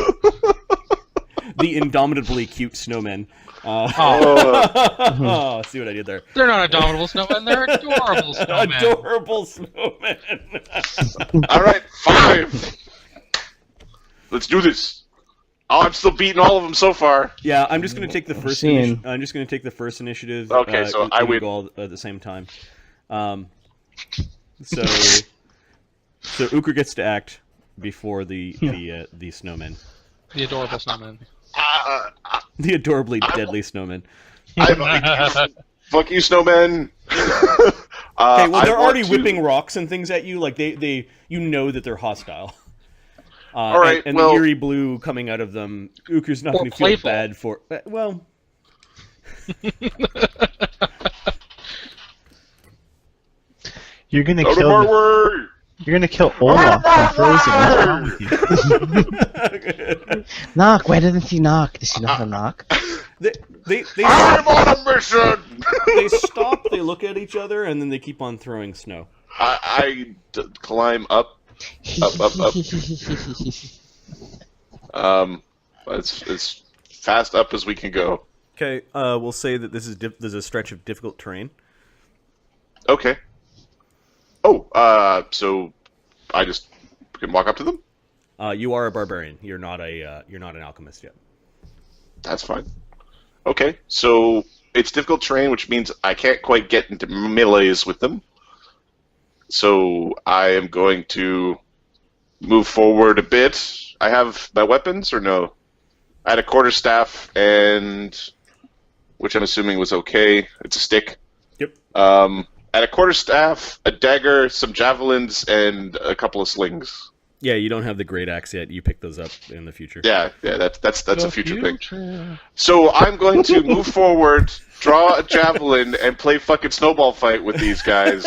Speaker 4: The indomitably cute snowmen. See what I did there.
Speaker 3: They're not indomitable snowmen, they're adorable snowmen.
Speaker 4: Adorable snowmen.
Speaker 1: All right, 5. Let's do this. Oh, I'm still beating all of them so far.
Speaker 4: Yeah, I'm just going to take the first. I'm just going to take the first initiative.
Speaker 1: Okay, so I win
Speaker 4: all at the same time. So Uhker gets to act before the snowmen.
Speaker 3: The adorable snowmen.
Speaker 4: The adorably deadly snowmen.
Speaker 1: Fuck you, snowmen.
Speaker 4: Okay, well they're already whipping rocks and things at you. Like they you know that they're hostile.
Speaker 1: All right,
Speaker 4: and
Speaker 1: well,
Speaker 4: the eerie blue coming out of them. Uker's not going to feel bad for. Well.
Speaker 5: You're gonna
Speaker 1: go
Speaker 5: kill.
Speaker 1: To my way.
Speaker 5: You're gonna kill Olaf from Frozen. What's wrong with you?
Speaker 2: Knock. Why doesn't he knock? Does he know how to knock?
Speaker 1: I'm on a mission.
Speaker 4: They stop. They look at each other, and then they keep on throwing snow.
Speaker 1: I climb up. As fast up as we can go.
Speaker 4: Okay, we'll say that there's a stretch of difficult terrain.
Speaker 1: Okay. Oh, so I just can walk up to them?
Speaker 4: You are a barbarian. You're not an alchemist yet.
Speaker 1: That's fine. Okay, so it's difficult terrain, which means I can't quite get into melees with them. So I am going to move forward a bit. I have my weapons, or no? I had a quarterstaff, which I'm assuming was okay. It's a stick.
Speaker 4: Yep.
Speaker 1: I had a quarterstaff, a dagger, some javelins, and a couple of slings.
Speaker 4: Yeah, you don't have the great axe yet. You pick those up in the future.
Speaker 1: Yeah, that's a future thing. So I'm going to move forward, draw a javelin, and play fucking snowball fight with these guys.